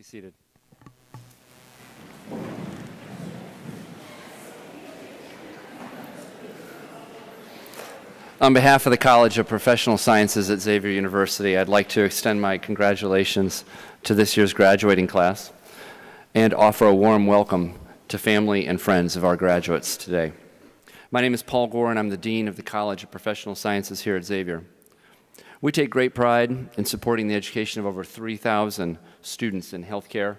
Be seated. On behalf of the College of Professional Sciences at Xavier University, I'd like to extend my congratulations to this year's graduating class and offer a warm welcome to family and friends of our graduates today. My name is Paul Gore, and I'm the Dean of the College of Professional Sciences here at Xavier. We take great pride in supporting the education of over 3,000 students in healthcare,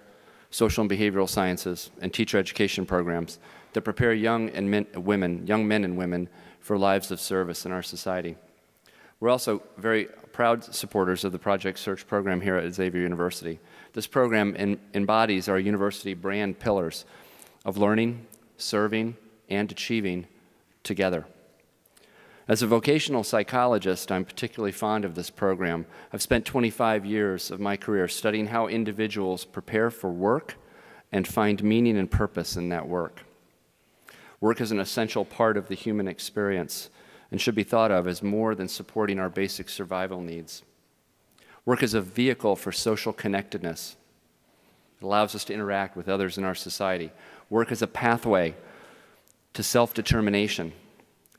social and behavioral sciences, and teacher education programs that prepare young men and women for lives of service in our society. We're also very proud supporters of the Project Search program here at Xavier University. This program embodies our university brand pillars of learning, serving, and achieving together. As a vocational psychologist, I'm particularly fond of this program. I've spent 25 years of my career studying how individuals prepare for work and find meaning and purpose in that work. Work is an essential part of the human experience and should be thought of as more than supporting our basic survival needs. Work is a vehicle for social connectedness. It allows us to interact with others in our society. Work is a pathway to self-determination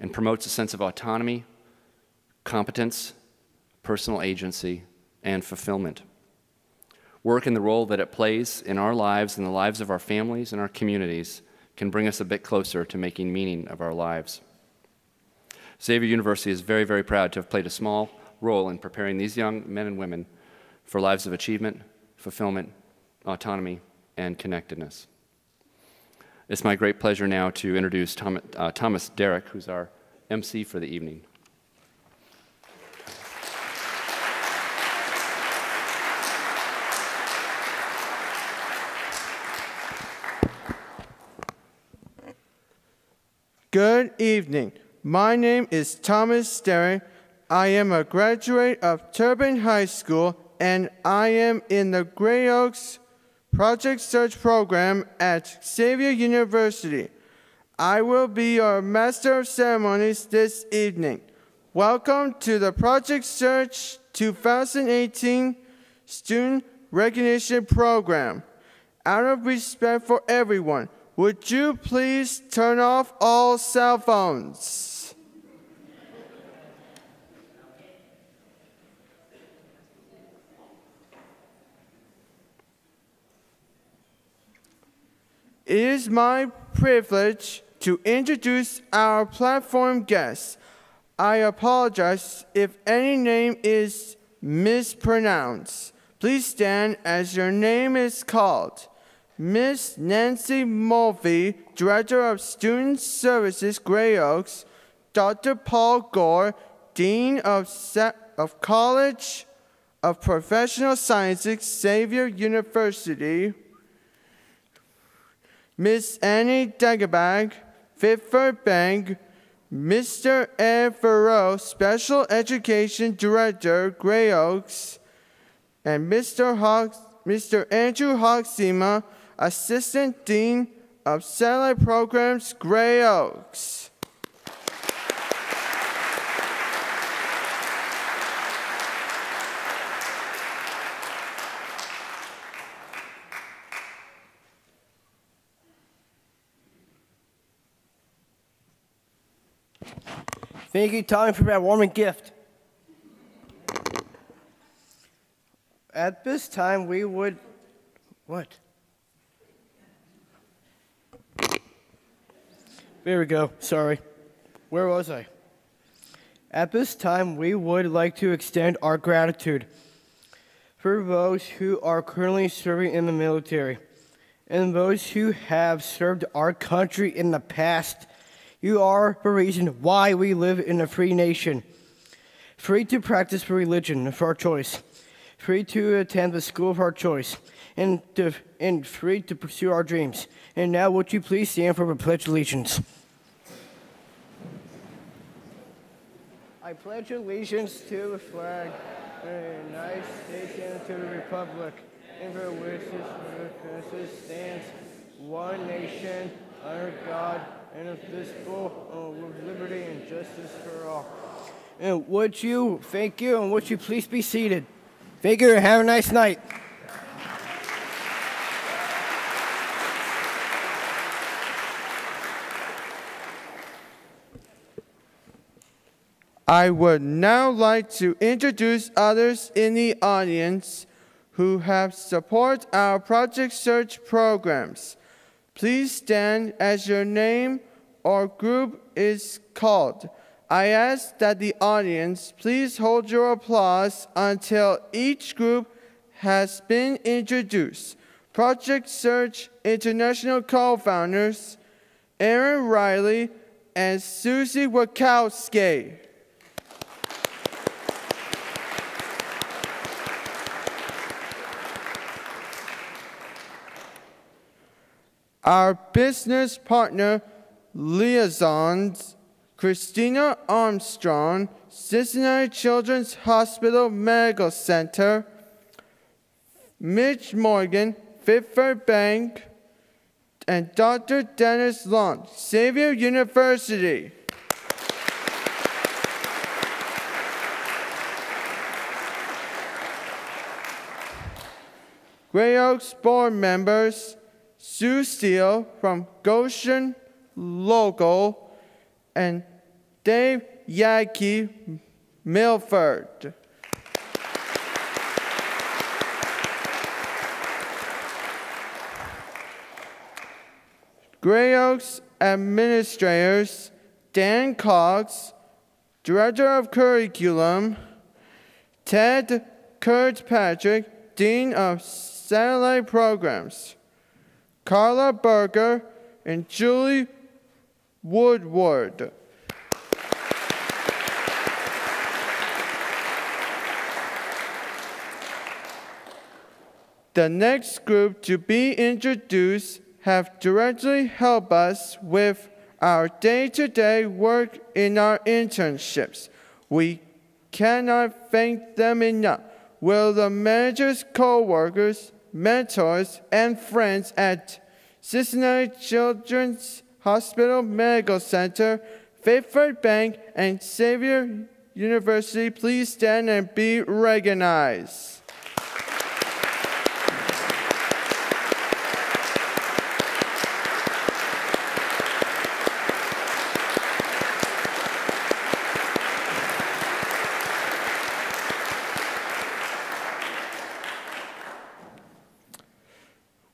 and promotes a sense of autonomy, competence, personal agency, and fulfillment. Work and the role that it plays in our lives and the lives of our families and our communities can bring us a bit closer to making meaning of our lives. Xavier University is very, very proud to have played a small role in preparing these young men and women for lives of achievement, fulfillment, autonomy, and connectedness. It's my great pleasure now to introduce Thomas Derrick, who's our MC for the evening. Good evening. My name is Thomas Derrick. I am a graduate of Turbine High School, and I am in the Gray Oaks Project Search program at Xavier University. I will be your Master of Ceremonies this evening. Welcome to the Project Search 2018 Student Recognition Program. Out of respect for everyone, would you please turn off all cell phones? It is my privilege to introduce our platform guests. I apologize if any name is mispronounced. Please stand as your name is called. Miss Nancy Mulvey, Director of Student Services, Gray Oaks. Dr. Paul Gore, Dean of College of Professional Sciences, Xavier University. Miss Annie Dagobah, Fifth Bank. Mr. Ed Farrow, Special Education Director, Gray Oaks. And Mr. Andrew Hoxima, Assistant Dean of Satellite Programs, Gray Oaks. Thank you, Tommy, for that warming gift. At this time, we would... What? There we go. Sorry. Where was I? At this time, we would like to extend our gratitude for those who are currently serving in the military and those who have served our country in the past. You are the reason why we live in a free nation. Free to practice religion of our choice. Free to attend the school of our choice. And free to pursue our dreams. And now would you please stand for the Pledge of Allegiance. I pledge allegiance to the flag of the United States and to the republic, and for which it stands, one nation, under God, indivisible, with liberty and justice for all. And thank you, and would you please be seated? Thank you, and have a nice night. I would now like to introduce others in the audience who have supported our Project Search programs. Please stand as your name or group is called. I ask that the audience please hold your applause until each group has been introduced. Project Search International co-founders Aaron Riley and Susie Wachowski. Our business partner liaisons, Christina Armstrong, Cincinnati Children's Hospital Medical Center, Mitch Morgan, Fifth Third Bank, and Dr. Dennis Long, Xavier University. Gray Oaks board members, Sue Steele from Goshen Local, and Dave Yaki Milford. Gray Oaks administrators, Dan Cox, Director of Curriculum, Ted Kirkpatrick, Dean of Satellite Programs, Carla Berger, and Julie Woodward. The next group to be introduced have directly helped us with our day-to-day work in our internships. We cannot thank them enough. Will the managers, co-workers, mentors, and friends at Cincinnati Children's Hospital Medical Center, Fifth Third Bank, and Xavier University please stand and be recognized?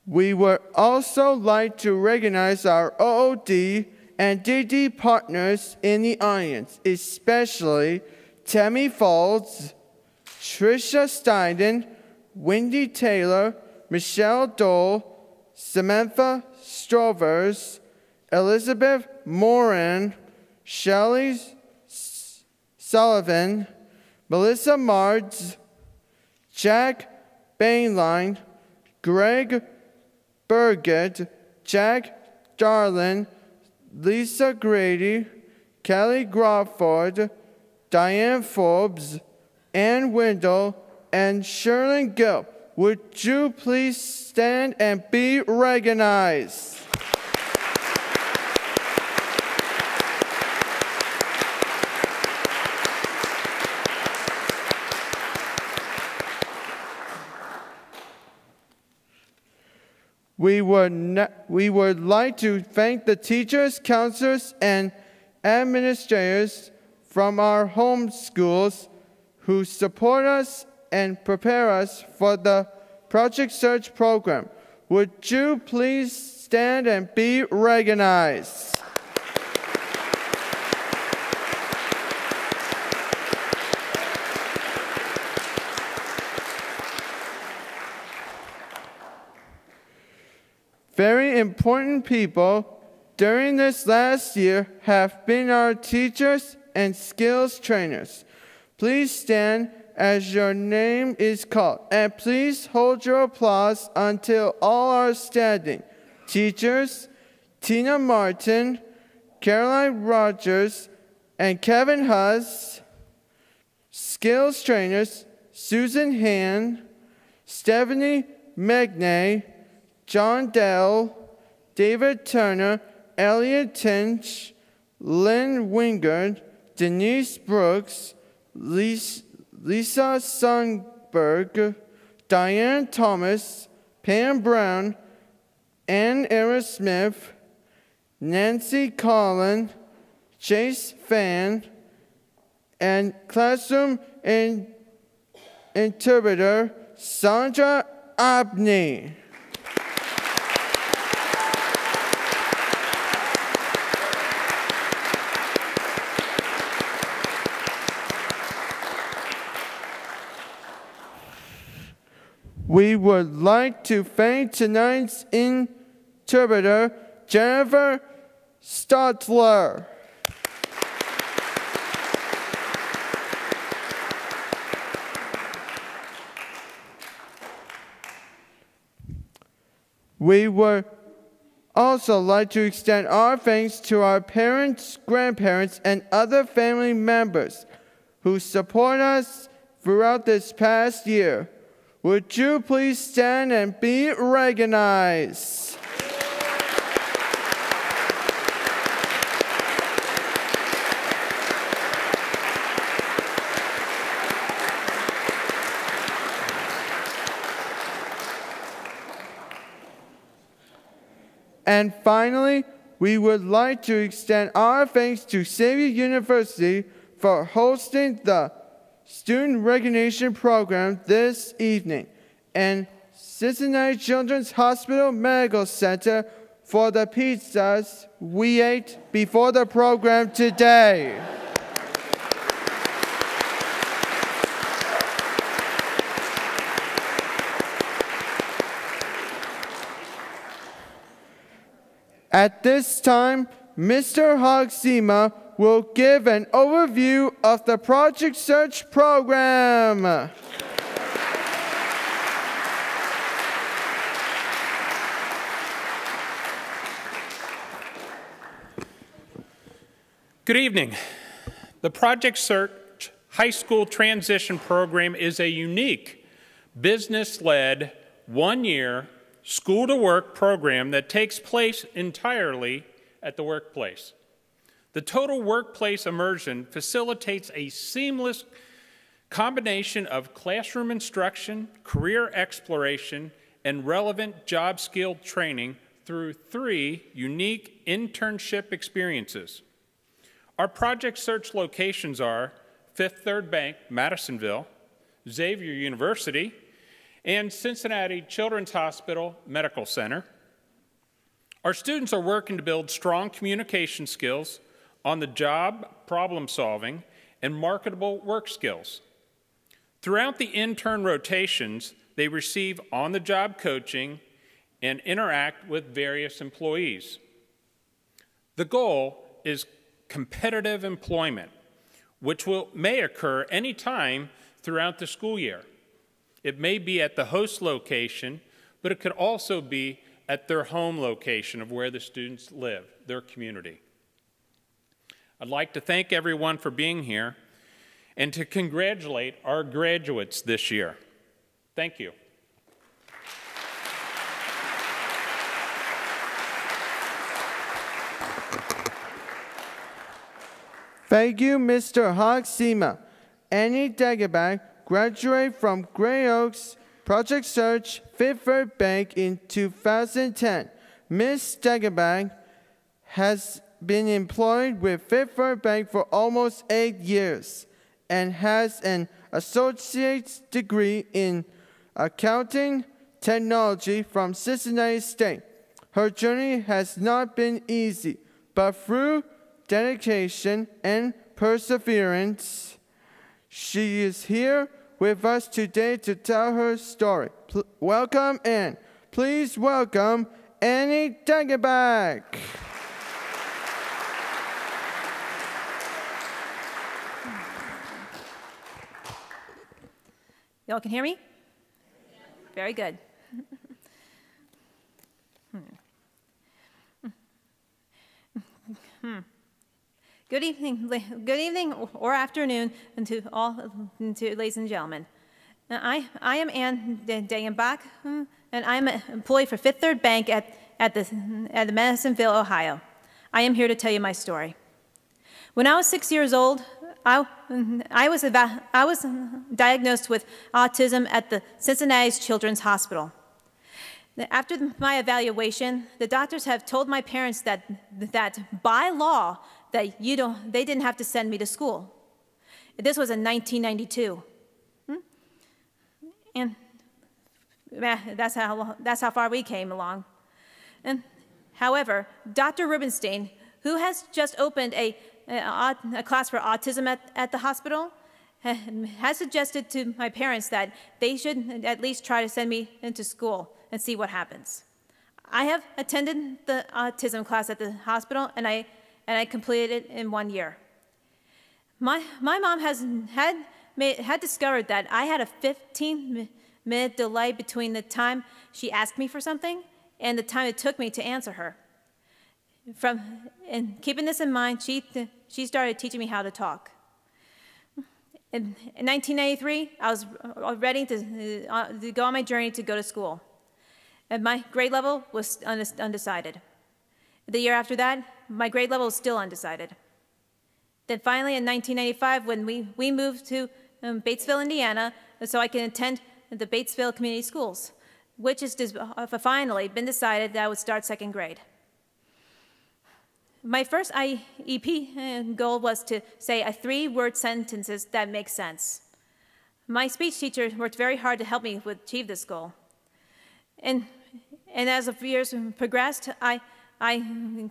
We would also like to recognize our OOD and DD partners in the audience, especially Tammy Folds, Tricia Steiden, Wendy Taylor, Michelle Dole, Samantha Strovers, Elizabeth Moran, Shelley Sullivan, Melissa Mards, Jack Bainline, Greg Burgett, Jack Darlin, Lisa Grady, Kelly Crawford, Diane Forbes, Ann Wendell, and Sherlyn Gill. Would you please stand and be recognized? We would like to thank the teachers, counselors, and administrators from our home schools who support us and prepare us for the Project Search program. Would you please stand and be recognized? Very important people during this last year have been our teachers and skills trainers. Please stand as your name is called, and please hold your applause until all are standing. Teachers, Tina Martin, Caroline Rogers, and Kevin Huss. Skills trainers, Susan Han, Stephanie Megnay, John Dell, David Turner, Elliot Tinch, Lynn Wingard, Denise Brooks, Lisa Sundberg, Diane Thomas, Pam Brown, Ann Era Smith, Nancy Collin, Chase Fan, and classroom interpreter Sandra Abney. We would like to thank tonight's interpreter, Jennifer Stotler. We would also like to extend our thanks to our parents, grandparents, and other family members who support us throughout this past year. Would you please stand and be recognized? And finally, we would like to extend our thanks to Xavier University for hosting the Student Recognition Program this evening, and Cincinnati Children's Hospital Medical Center for the pizzas we ate before the program today. At this time, Mr. Hogsema will give an overview of the Project Search program. Good evening. The Project Search High School Transition Program is a unique, business-led, one-year, school-to-work program that takes place entirely at the workplace. The total workplace immersion facilitates a seamless combination of classroom instruction, career exploration, and relevant job skill training through 3 unique internship experiences. Our Project Search locations are Fifth Third Bank, Madisonville, Xavier University, and Cincinnati Children's Hospital Medical Center. Our students are working to build strong communication skills, on the job, problem solving, and marketable work skills. Throughout the intern rotations, they receive on-the-job coaching and interact with various employees. The goal is competitive employment, which may occur anytime throughout the school year. It may be at the host location, but it could also be at their home location of where the students live, their community. I'd like to thank everyone for being here and to congratulate our graduates this year. Thank you. Thank you, Mr. Hogsema. Annie Dagebach graduated from Gray Oaks Project Search Fifth Third Bank in 2010. Ms. Dagebach has been employed with Fifth Third Bank for almost 8 years and has an associate's degree in accounting technology from Cincinnati State. Her journey has not been easy, but through dedication and perseverance, she is here with us today to tell her story. Welcome and please welcome Annie Dagebach. Y'all can hear me? Very good. Good evening or afternoon to ladies and gentlemen. I am Ann Dagebach, and I'm an employee for Fifth Third Bank at the Madisonville, Ohio. I am here to tell you my story. When I was 6 years old, I was diagnosed with autism at the Cincinnati Children's Hospital. After my evaluation, the doctors have told my parents that by law, they didn't have to send me to school. This was in 1992. And that's how far we came along. And however, Dr. Rubenstein, who has just opened a class for autism at the hospital, has suggested to my parents that they should at least try to send me into school and see what happens. I have attended the autism class at the hospital, and I completed it in 1 year. My mom had discovered that I had a 15-minute delay between the time she asked me for something and the time it took me to answer her. And keeping this in mind, she started teaching me how to talk. In 1993, I was ready to go on my journey to go to school. And my grade level was undecided. The year after that, my grade level was still undecided. Then finally, in 1995, when we moved to Batesville, Indiana, so I can attend the Batesville Community Schools, which has finally been decided that I would start second grade. My first IEP goal was to say 3-word sentences that make sense. My speech teacher worked very hard to help me achieve this goal. And as the years progressed, I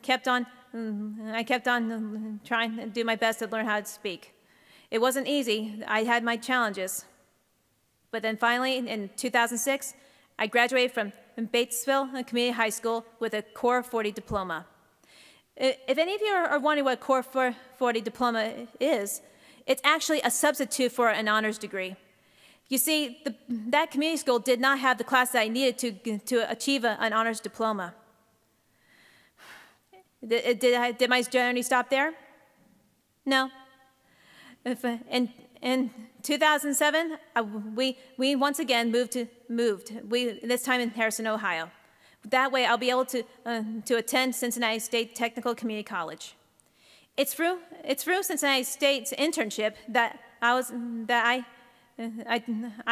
kept on trying to do my best to learn how to speak. It wasn't easy. I had my challenges. But then finally, in 2006, I graduated from Batesville Community High School with a Core 40 diploma. If any of you are wondering what a Core 40 diploma is, it's actually a substitute for an honors degree. You see, that community school did not have the class that I needed to achieve an honors diploma. Did my journey stop there? No. In 2007, we once again moved. This time in Harrison, Ohio. That way, I'll be able to attend Cincinnati State Technical Community College. It's through Cincinnati State's internship that I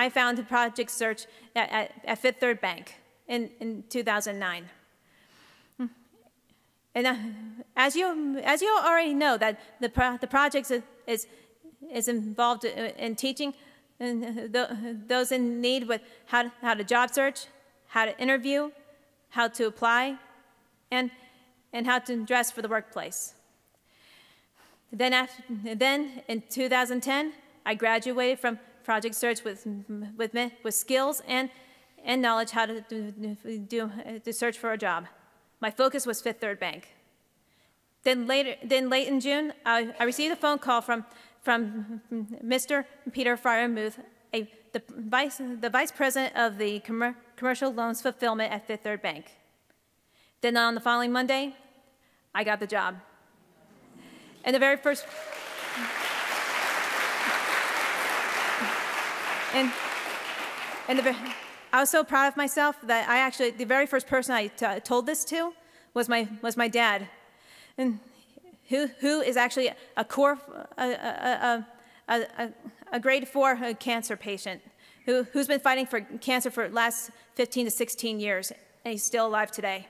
found a project search at Fifth Third Bank in 2009. And as you already know, that the project is involved in teaching those in need with how to job search, how to interview, how to apply, and how to dress for the workplace. Then in 2010, I graduated from Project Search with skills and knowledge how to search for a job. My focus was Fifth Third Bank. Then late in June, I received a phone call from Mr. Peter Fryermuth, the vice president of the commercial loans fulfillment at Fifth Third Bank. Then on the following Monday, I got the job. And the very first, I was so proud of myself that the very first person I told this to was my dad, and who is actually a grade 4 cancer patient who's been fighting for cancer for the last 15 to 16 years, and he's still alive today.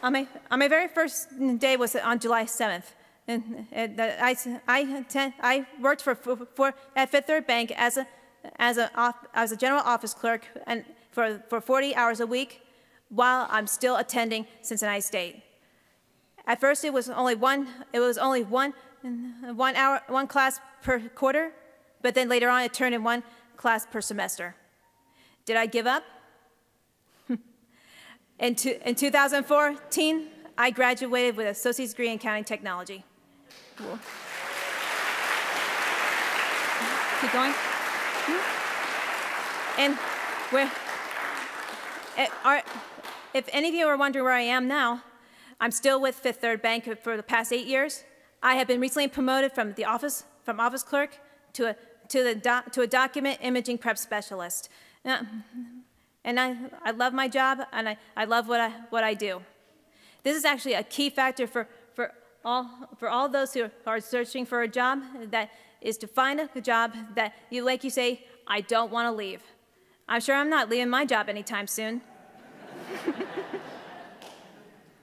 On my very first day was on July 7th. And I worked at Fifth Third Bank as a general office clerk and for 40 hours a week while I'm still attending Cincinnati State. At first, it was only one class per quarter, but then later on, it turned in 1 class per semester. Did I give up? In 2014, I graduated with an associate's degree in accounting technology. Cool. Keep going. And if any of you are wondering where I am now, I'm still with Fifth Third Bank for the past 8 years. I have been recently promoted from office clerk to a document imaging prep specialist. And I love my job, and I love what I do. This is actually a key factor for all those who are searching for a job, that is to find a job that like you say, I don't want to leave. I'm sure I'm not leaving my job anytime soon.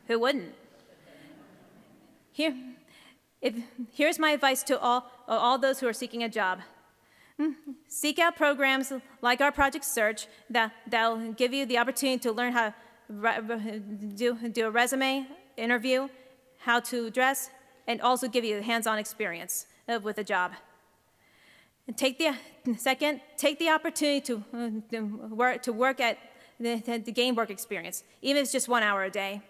Who wouldn't? Here's my advice to all those who are seeking a job. Seek out programs like our Project Search that'll give you the opportunity to learn how to do a resume, interview, how to dress, and also give you hands-on experience with a job. And take the opportunity to work at to gain work experience, even if it's just 1 hour a day.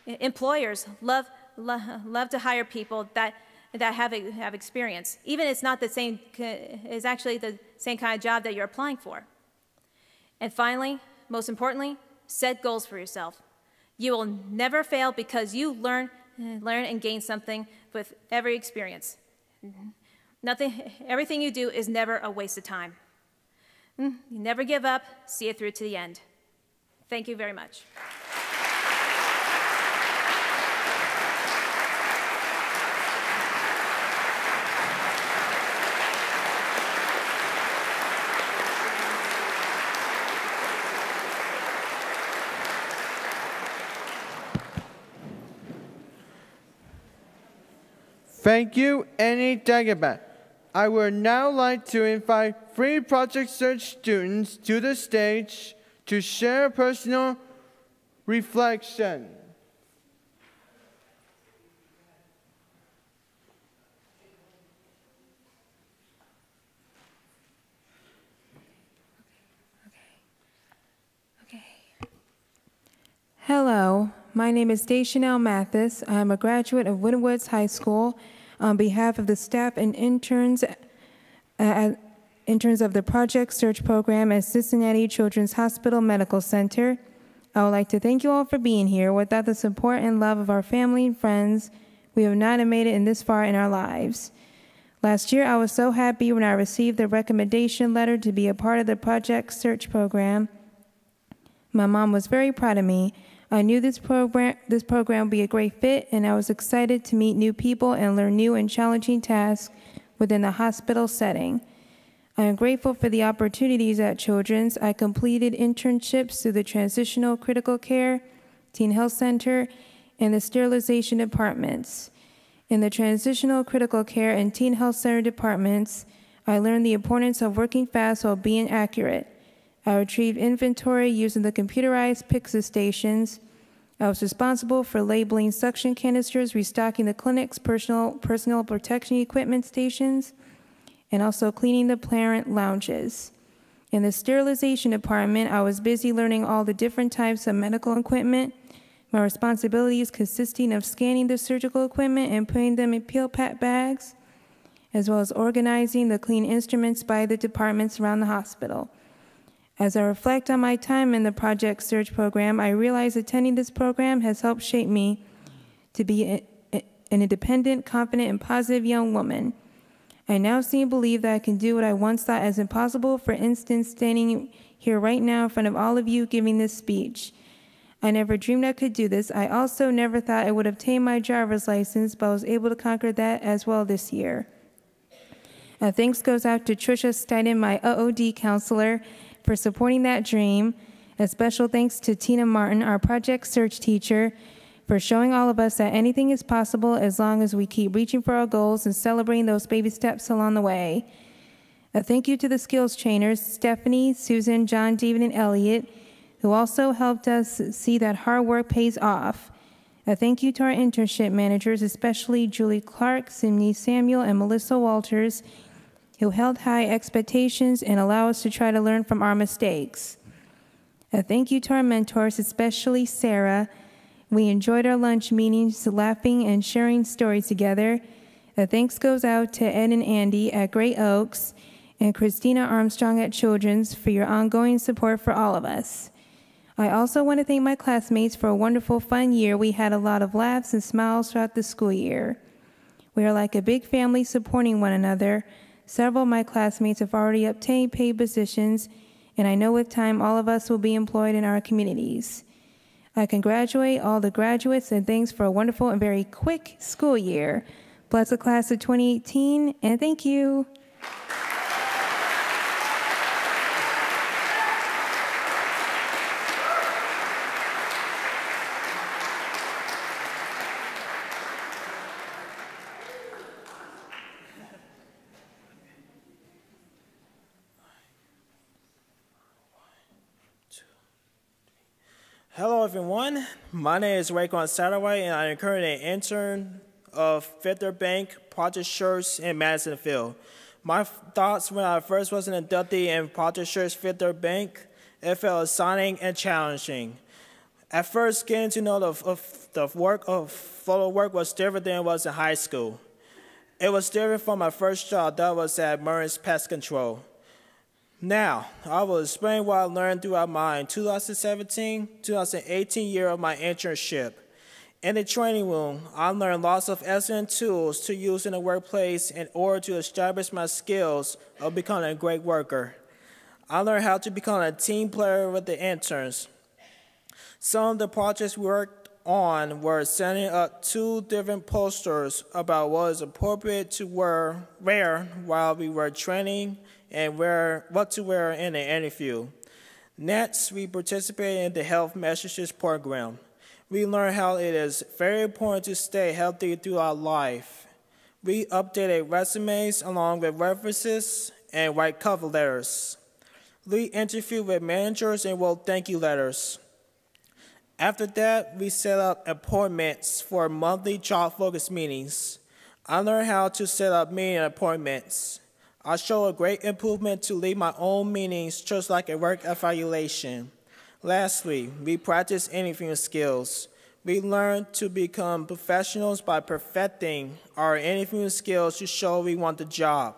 Employers love to hire people that have experience, even if it's not the same. It's actually the same kind of job that you're applying for. And finally, most importantly, set goals for yourself. You will never fail because you learn and gain something with every experience. Everything you do is never a waste of time. You never give up. See it through to the end. Thank you very much. Thank you, Annie Dagobah. I would now like to invite 3 Project Search students to the stage to share personal reflection. Hello, my name is Daishanelle Mathis. I am a graduate of Wynwoods High School. On behalf of the staff and interns of the Project Search program at Cincinnati Children's Hospital Medical Center, I would like to thank you all for being here. Without the support and love of our family and friends, we would not have made it in this far in our lives. Last year, I was so happy when I received the recommendation letter to be a part of the Project Search program. My mom was very proud of me. I knew this program would be a great fit, and I was excited to meet new people and learn new and challenging tasks within the hospital setting. I am grateful for the opportunities at Children's. I completed internships through the Transitional Critical Care, Teen Health Center, and the Sterilization Departments. In the Transitional Critical Care and Teen Health Center departments, I learned the importance of working fast while being accurate. I retrieved inventory using the computerized PICSA stations. I was responsible for labeling suction canisters, restocking the clinic's personal protection equipment stations, and also cleaning the parent lounges. In the sterilization department, I was busy learning all the different types of medical equipment. My responsibilities consisting of scanning the surgical equipment and putting them in peel-pack bags, as well as organizing the clean instruments by the departments around the hospital. As I reflect on my time in the Project Search program, I realize attending this program has helped shape me to be an independent, confident, and positive young woman. I now see and believe that I can do what I once thought as impossible, for instance, standing here right now in front of all of you giving this speech. I never dreamed I could do this. I also never thought I would obtain my driver's license, but I was able to conquer that as well this year. Thanks goes out to Trisha Steinen, my OOD counselor, for supporting that dream. A special thanks to Tina Martin, our Project Search teacher, for showing all of us that anything is possible as long as we keep reaching for our goals and celebrating those baby steps along the way. A thank you to the skills trainers, Stephanie, Susan, John, David, and Elliot, who also helped us see that hard work pays off. A thank you to our internship managers, especially Julie Clark, Sydney Samuel, and Melissa Walters, who held high expectations and allow us to try to learn from our mistakes. A thank you to our mentors, especially Sarah. We enjoyed our lunch meetings, laughing and sharing stories together. A thanks goes out to Ed and Andy at Great Oaks and Christina Armstrong at Children's for your ongoing support for all of us. I also want to thank my classmates for a wonderful, fun year. We had a lot of laughs and smiles throughout the school year. We are like a big family supporting one another. Several of my classmates have already obtained paid positions, and I know with time all of us will be employed in our communities. I congratulate all the graduates and thanks for a wonderful and very quick school year. Bless the class of 2018, and thank you. Hello, everyone. My name is Raekwon Satterwhite, and I am currently an intern of Fifth Third Bank Project Shirts in Madisonville. My thoughts when I first was an inductee in Project Shirts Fifth Third Bank, it felt exciting and challenging. At first, getting to know the work of photo work was different than it was in high school. It was different from my first job that was at Murray's Pest Control. Now, I will explain what I learned throughout my 2017-2018 year of my internship. In the training room, I learned lots of excellent tools to use in the workplace in order to establish my skills of becoming a great worker. I learned how to become a team player with the interns. Some of the projects we worked on were setting up 2 different posters about what is appropriate to wear while we were training and what to wear in the interview. Next, we participated in the Health Messages program. We learned how it is very important to stay healthy throughout life. We updated resumes along with references and write cover letters. We interviewed with managers and wrote thank you letters. After that, we set up appointments for monthly job-focused meetings. I learned how to set up meeting appointments. I showed a great improvement to lead my own meetings just like a work evaluation. Lastly, we practiced interviewing skills. We learned to become professionals by perfecting our interviewing skills to show we want the job.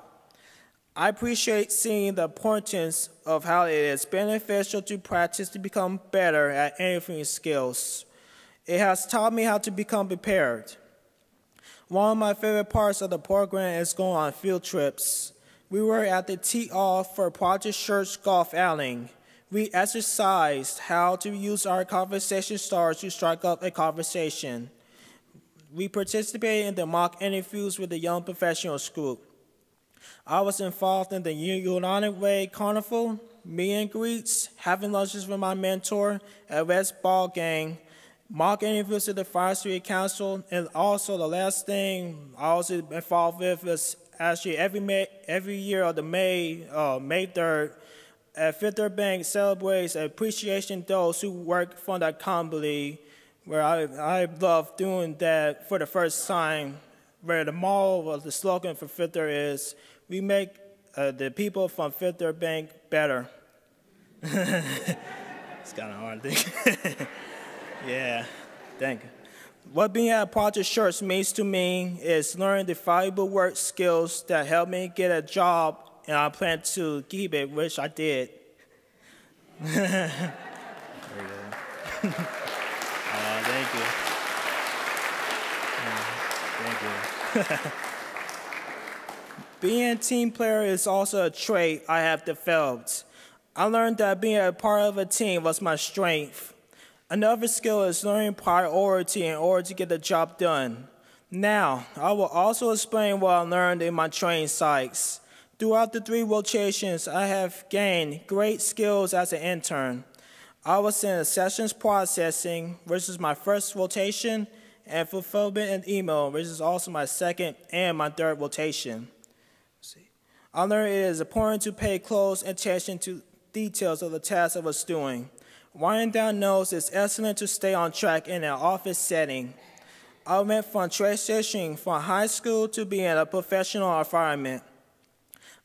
I appreciate seeing the importance of how it is beneficial to practice to become better at interviewing skills. It has taught me how to become prepared. One of my favorite parts of the program is going on field trips. We were at the tee-off for Project Shirts golf outing. We exercised how to use our conversation starters to strike up a conversation. We participated in the mock interviews with the Young Professionals group. I was involved in the United Way Carnival, meet and greets, having lunches with my mentor, a West ball game, mock interviews at the Fire Street Council, and also the last thing I was involved with was actually every year of the May 3rd, Fifth Third Bank celebrates appreciation those who work for the company, where I love doing that for the first time, where the motto of the slogan for Fifth Third is, we make the people from Fifth Third Bank better. It's kind of hard to think. Yeah, thank you. What being at Project Shirts means to me is learning the valuable work skills that help me get a job, and I plan to keep it, which I did. There you go. Thank you. Thank you. Being a team player is also a trait I have developed. I learned that being a part of a team was my strength. Another skill is learning priority in order to get the job done. Now, I will also explain what I learned in my training sites. Throughout the 3 rotations, I have gained great skills as an intern. I was in sessions processing, which is my first rotation, and fulfillment and email, which is also my second and my third rotation. I learned it is important to pay close attention to details of the task I was doing. Writing down notes is excellent to stay on track in an office setting. I went from transitioning from high school to being in a professional environment.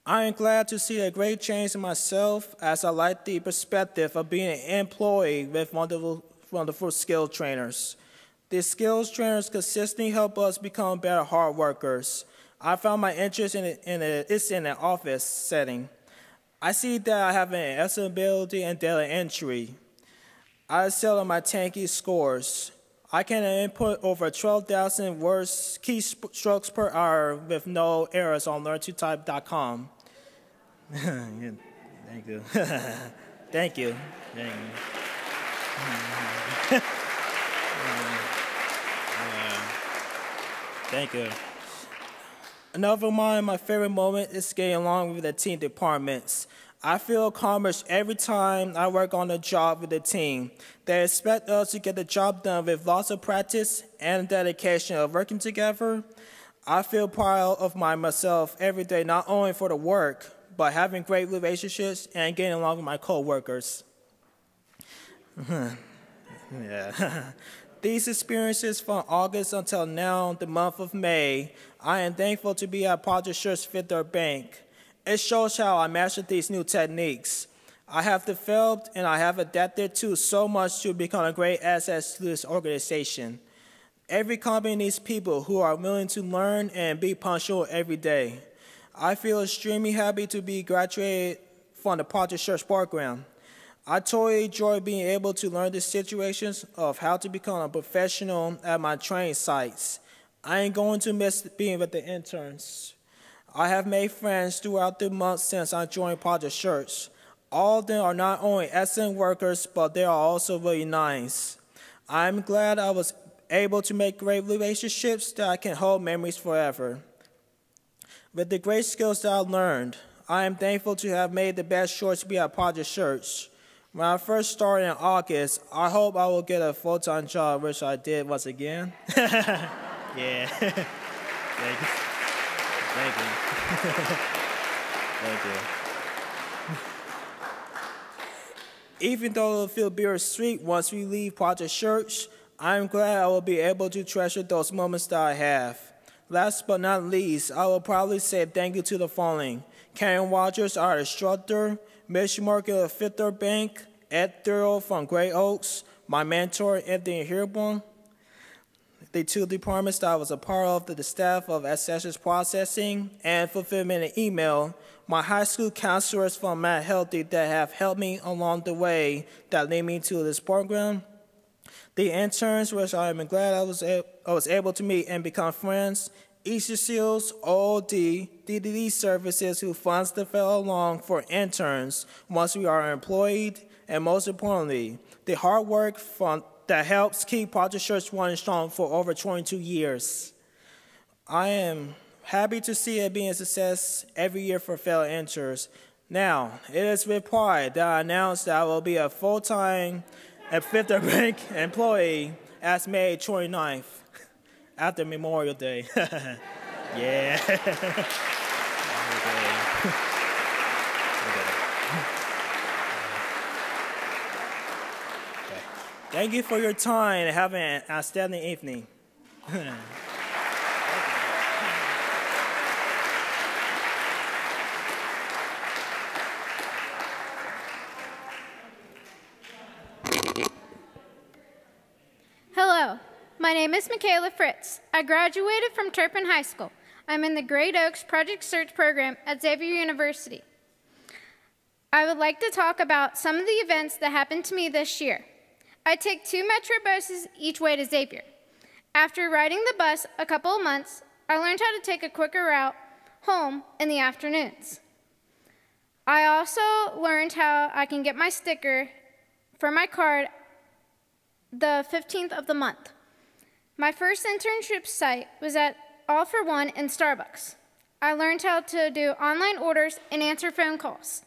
I am glad to see a great change in myself, as I like the perspective of being an employee with wonderful skill trainers. These skills trainers consistently help us become better hard workers. I found my interest in an office setting. I see that I have an excellent ability in data entry. I excel in my Tanki scores. I can input over 12,000 words, keystrokes per hour with no errors on learn2type.com. Thank you. Thank you. Thank you. Thank you. Another one of my favorite moments is getting along with the team departments. I feel accomplished every time I work on a job with the team. They expect us to get the job done with lots of practice and dedication of working together. I feel proud of myself every day, not only for the work, but having great relationships and getting along with my coworkers. Yeah. These experiences from August until now, the month of May, I am thankful to be at Project Church Fifth Third Bank. It shows how I mastered these new techniques. I have developed and I have adapted to so much to become a great asset to this organization. Every company needs people who are willing to learn and be punctual every day. I feel extremely happy to be graduated from the Project Church program. I totally enjoy being able to learn the situations of how to become a professional at my training sites. I ain't going to miss being with the interns. I have made friends throughout the months since I joined Project Church. All of them are not only excellent workers, but they are also really nice. I'm glad I was able to make great relationships that I can hold memories forever. With the great skills that I learned, I am thankful to have made the best choice to be at Project Church. When I first started in August, I hope I will get a full-time job, which I did once again. Yeah. Thank you. Thank you. Thank you. Even though it will feel bittersweet once we leave Project Church, I am glad I will be able to treasure those moments that I have. Last but not least, I will probably say thank you to the following: Karen Rogers, our instructor, Mitch Market of Fifth Third Bank, Ed Thurl from Gray Oaks, my mentor, Anthony Hirborn, the two departments that I was a part of, the staff of Accessions Processing and Fulfillment and Email, my high school counselors from Mount Healthy that have helped me along the way that led me to this program, the interns, which I am glad I was able to meet and become friends, Easter Seals, OOD, DDD Services, who funds the fellow along for interns once we are employed, and most importantly, the hard work that helps keep Project Church running strong for over 22 years. I am happy to see it being a success every year for fellow interns. Now, it is with pride that I announce that I will be a full-time at Fifth Third Bank employee as May 29th. After Memorial Day. Yeah. Okay. Thank you for your time and have an outstanding evening. Hello. My name is Michaela Fritz. I graduated from Turpin High School. I'm in the Great Oaks Project Search program at Xavier University. I would like to talk about some of the events that happened to me this year. I take 2 Metro buses each way to Xavier. After riding the bus a couple of months, I learned how to take a quicker route home in the afternoons. I also learned how I can get my sticker for my card the 15th of the month. My first internship site was at All for One in Starbucks. I learned how to do online orders and answer phone calls.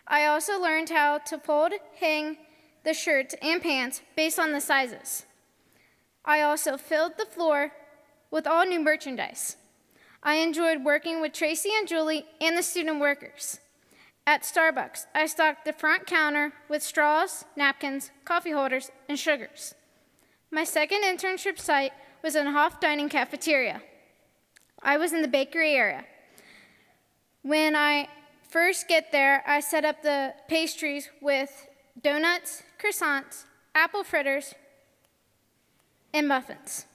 I also learned how to fold, hang the shirts and pants based on the sizes. I also filled the floor with all new merchandise. I enjoyed working with Tracy and Julie and the student workers. At Starbucks, I stocked the front counter with straws, napkins, coffee holders, and sugars. My second internship site was in Hoff Dining Cafeteria. I was in the bakery area. When I first get there, I set up the pastries with donuts, croissants, apple fritters, and muffins.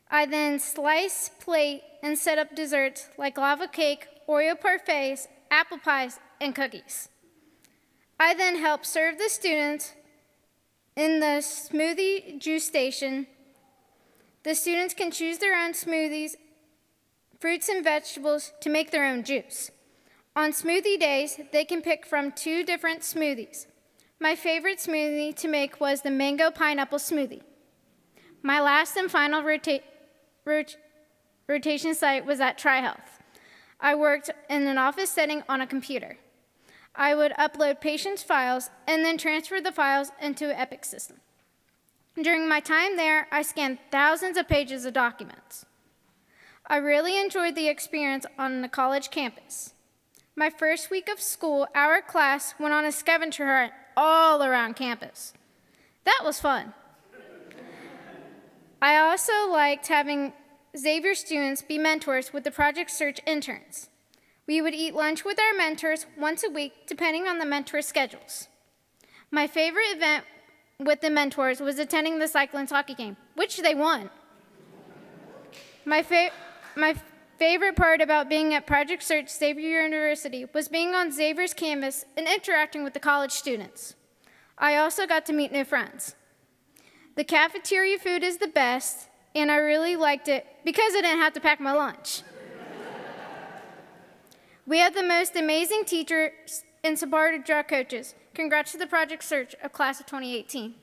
I then slice, plate, and set up desserts like lava cake, Oreo parfaits, apple pies, and cookies. I then help serve the students in the smoothie juice station. The students can choose their own smoothies, fruits and vegetables to make their own juice. On smoothie days, they can pick from 2 different smoothies. My favorite smoothie to make was the mango pineapple smoothie. My last and final rotation site was at TriHealth. I worked in an office setting on a computer. I would upload patients' files and then transfer the files into an Epic system. During my time there, I scanned thousands of pages of documents. I really enjoyed the experience on the college campus. My first week of school, our class went on a scavenger hunt all around campus. That was fun. I also liked having Xavier students be mentors with the Project Search interns. We would eat lunch with our mentors once a week, depending on the mentor's schedules. My favorite event with the mentors was attending the Cyclones hockey game, which they won. My favorite part about being at Project Search Xavier University was being on Xavier's campus and interacting with the college students. I also got to meet new friends. The cafeteria food is the best, and I really liked it because I didn't have to pack my lunch. We have the most amazing teachers and supportive draw coaches. Congrats to the Project Search of class of 2018.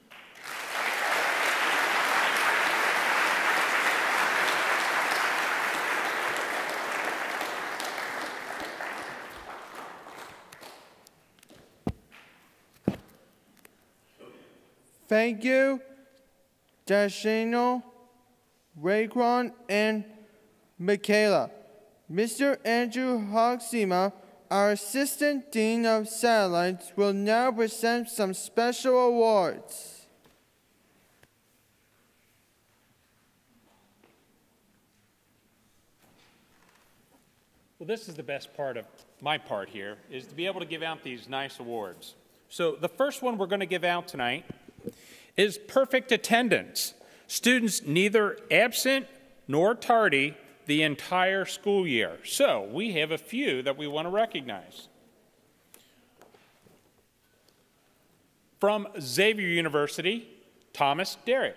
Thank you, Dashano, Raekwon, and Michaela. Mr. Andrew Hogsema, our Assistant Dean of Satellites, will now present some special awards. Well, this is the best part of my part here, is to be able to give out these nice awards. So the first one we're going to give out tonight is perfect attendance. Students neither absent nor tardy the entire school year. So we have a few that we want to recognize. From Xavier University, Thomas Derrick.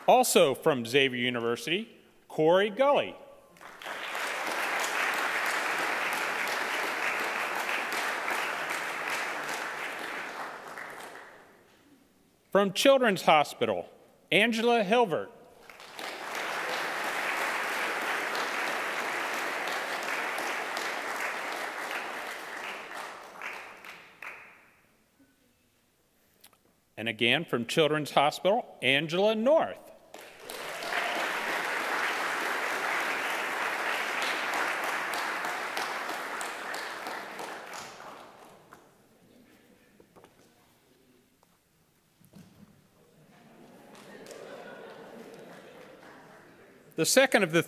Also from Xavier University, Corey Gully. From Children's Hospital, Angela Hilbert. And again, from Children's Hospital, Angela North. The second of the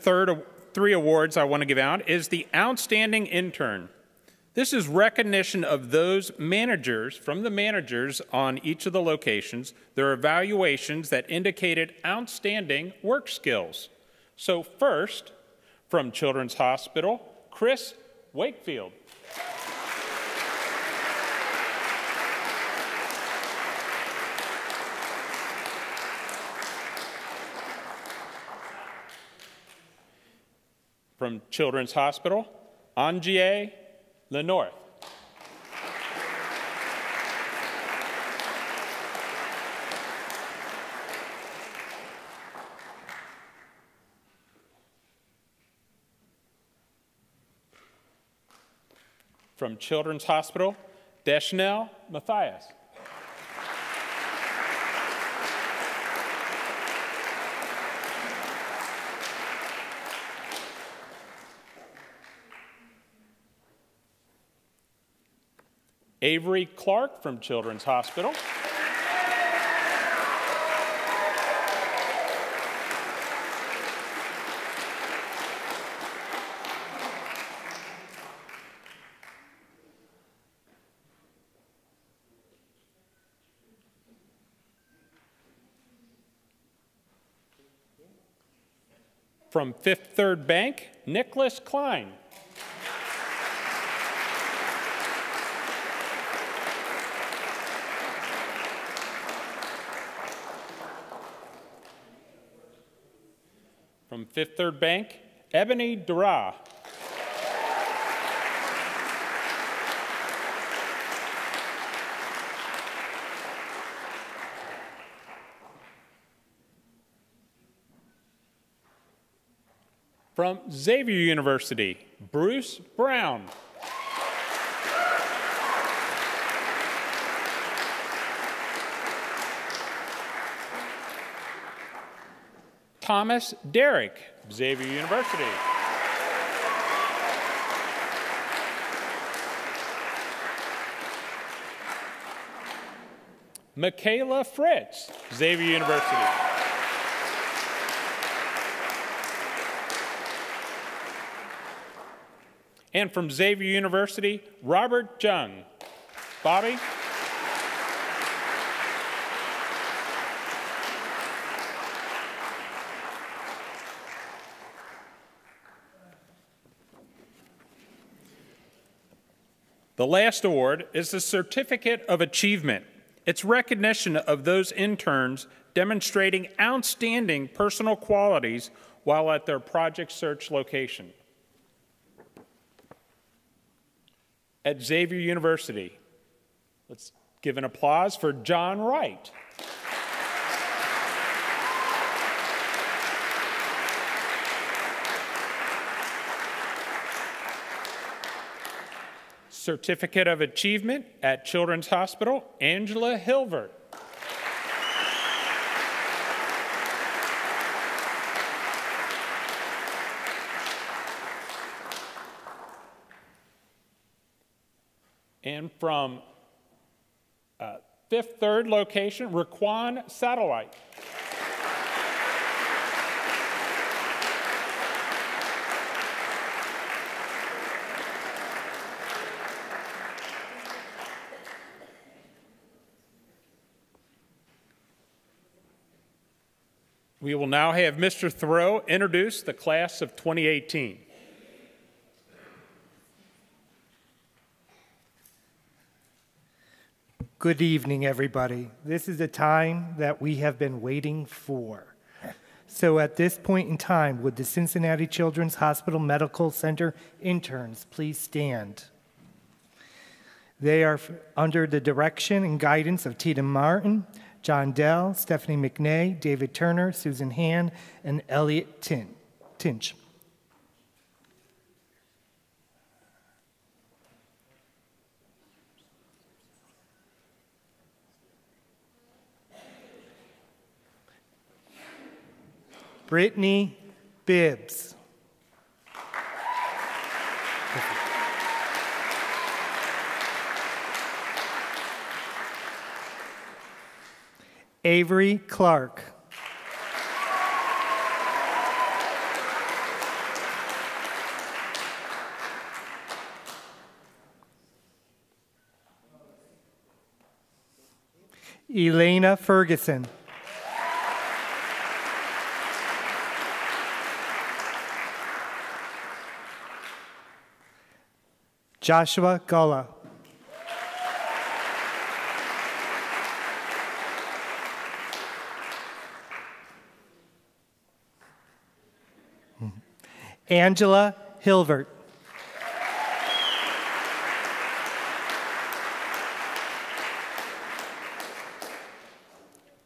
three awards I want to give out is the Outstanding Intern. This is recognition of those managers, from the managers on each of the locations, their evaluations that indicated outstanding work skills. So first, from Children's Hospital, Chris Wakefield. From Children's Hospital, Angie Lenorth. From Children's Hospital, Deschanel Matthias. Avery Clark from Children's Hospital. From Fifth Third Bank, Nicholas Klein. From Fifth Third Bank, Ebony Dura. From Xavier University, Bruce Brown. Thomas Derrick, Xavier University. Michaela Fritz, Xavier University. And from Xavier University, Robert Jung. Bobby? The last award is the Certificate of Achievement. It's recognition of those interns demonstrating outstanding personal qualities while at their Project Search location. At Xavier University, let's give an applause for John Wright. Certificate of Achievement at Children's Hospital, Angela Hilvert. And from Fifth Third location, Raquan Satellite. We will now have Mr. Thoreau introduce the class of 2018. Good evening, everybody. This is the time that we have been waiting for. So at this point in time, would the Cincinnati Children's Hospital Medical Center interns please stand? They are under the direction and guidance of Tina Martin, John Dell, Stephanie McNay, David Turner, Susan Hand, and Elliot Tinch. Brittany Bibbs. Avery Clark. Elena Ferguson. Joshua Gullah. Angela Hilvert.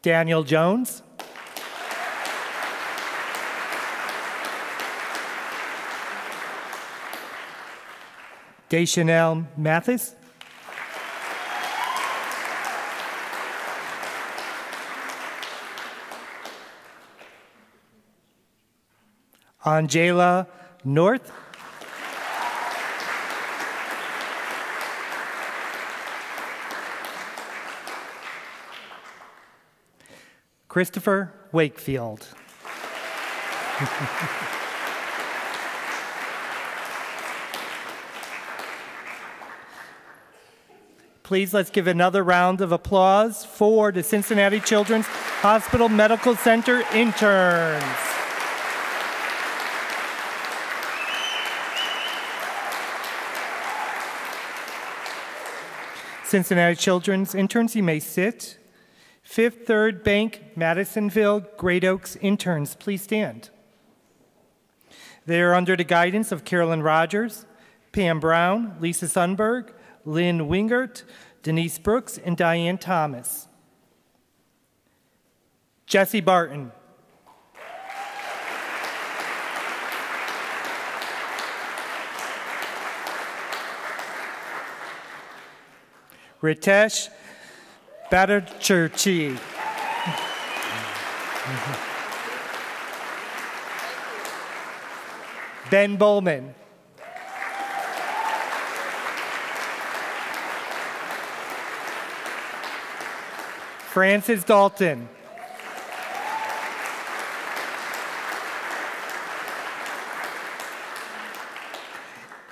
Daniel Jones. Deschanel Mathis. Angela North. Christopher Wakefield. Please, let's give another round of applause for the Cincinnati Children's Hospital Medical Center interns. Cincinnati Children's interns, you may sit. Fifth Third Bank, Madisonville, Great Oaks interns, please stand. They are under the guidance of Carolyn Rogers, Pam Brown, Lisa Sundberg, Lynn Wingert, Denise Brooks, and Diane Thomas. Jesse Barton. Ritesh Bhattacharjee. Ben Bowman. Francis Dalton.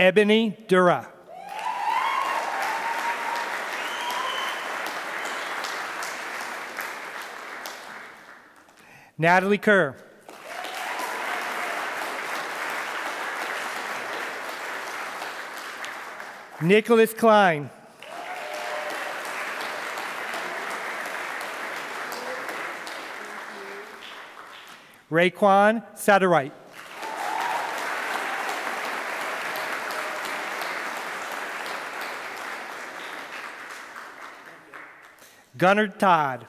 Ebony Dura. Natalie Kerr. Nicholas Klein. Raekwon Satterwhite. Gunnar Todd.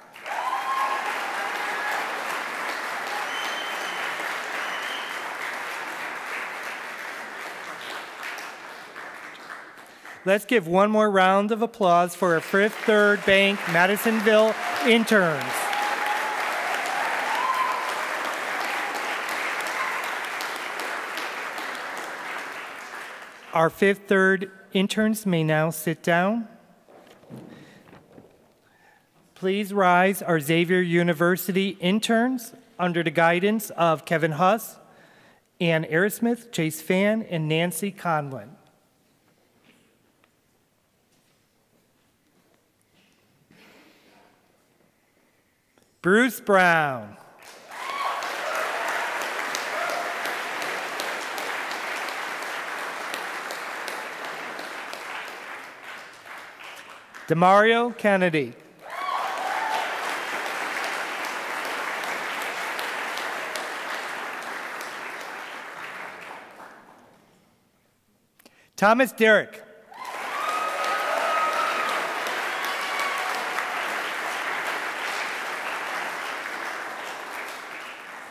Let's give one more round of applause for our Fifth Third Bank Madisonville interns. Our Fifth Third interns may now sit down. Please rise, our Xavier University interns, under the guidance of Kevin Huss, Ann Arismith, Chase Fan, and Nancy Conlon. Bruce Brown. Demario Kennedy. Thomas Derrick.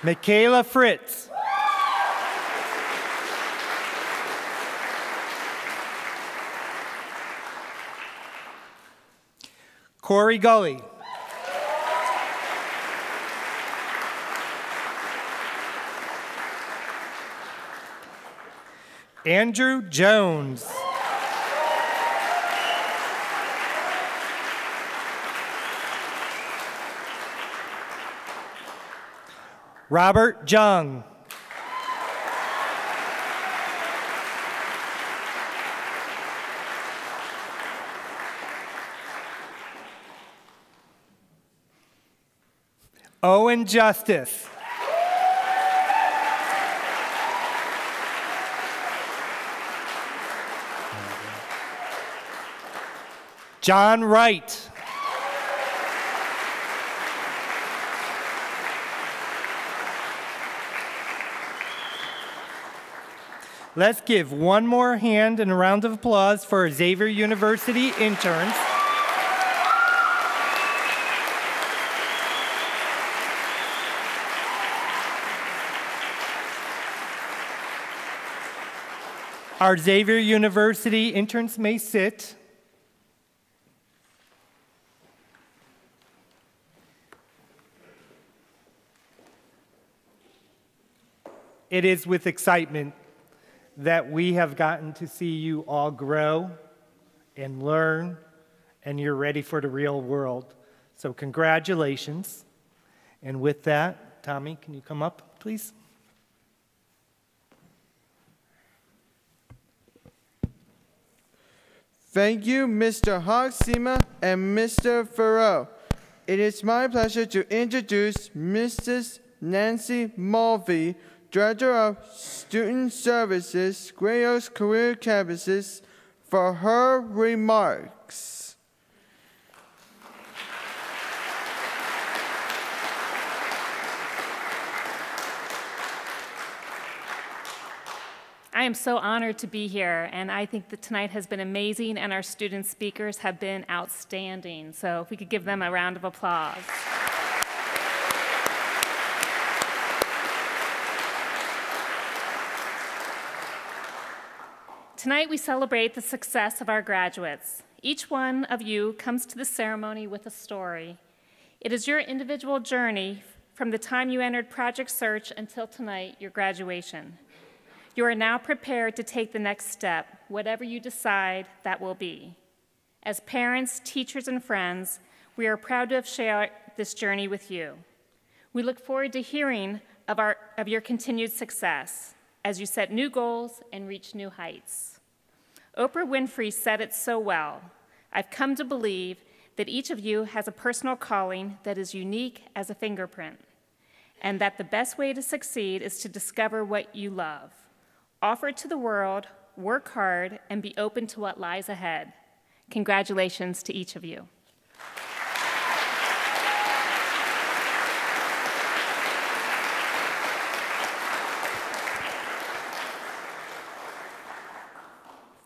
Michaela Fritz. Corey Gully. Andrew Jones. Robert Jung. Owen Justice. John Wright. Let's give one more hand and a round of applause for our Xavier University interns. Our Xavier University interns may sit. It is with excitement that we have gotten to see you all grow and learn, and you're ready for the real world. So congratulations. And with that, Tommy, can you come up, please? Thank you, Mr. Hoxima and Mr. Farrell. It is my pleasure to introduce Mrs. Nancy Mulvey, Director of Student Services, Gray Oaks Career Campuses, for her remarks. I am so honored to be here, and I think that tonight has been amazing, and our student speakers have been outstanding. So if we could give them a round of applause. Tonight we celebrate the success of our graduates. Each one of you comes to the ceremony with a story. It is your individual journey from the time you entered Project Search until tonight, your graduation. You are now prepared to take the next step, whatever you decide that will be. As parents, teachers, and friends, We are proud to have shared this journey with you. We look forward to hearing of your continued success as you set new goals and reach new heights. Oprah Winfrey said it so well. I've come to believe that each of you has a personal calling that is unique as a fingerprint, and that the best way to succeed is to discover what you love. Offer it to the world, work hard, and be open to what lies ahead. Congratulations to each of you.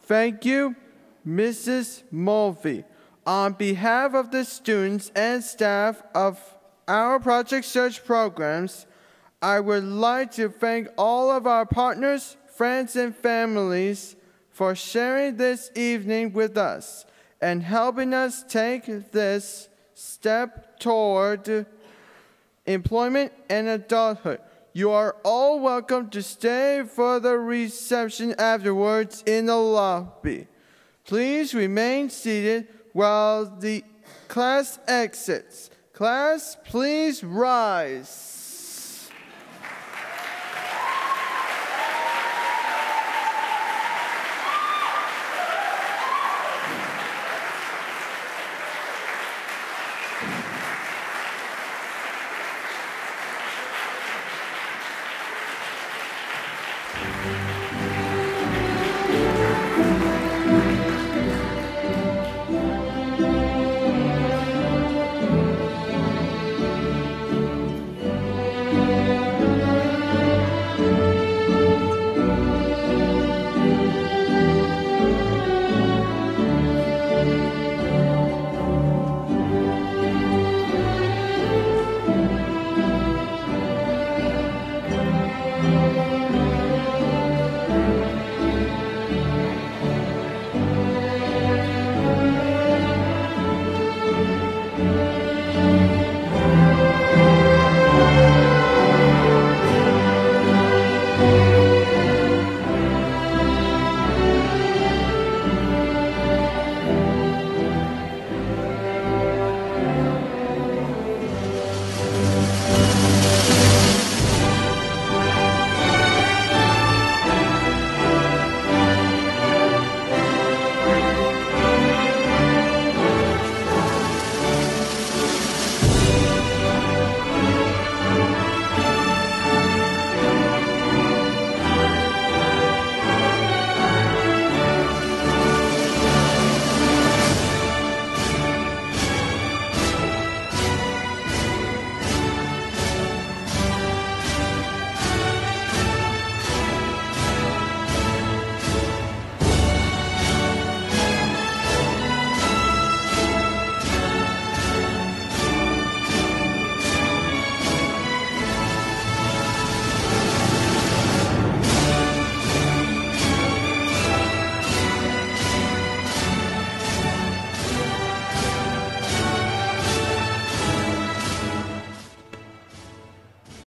Thank you, Mrs. Mulvey. On behalf of the students and staff of our Project Search programs, I would like to thank all of our partners, friends, and families for sharing this evening with us and helping us take this step toward employment and adulthood. You are all welcome to stay for the reception afterwards in the lobby. Please remain seated while the class exits. Class, please rise.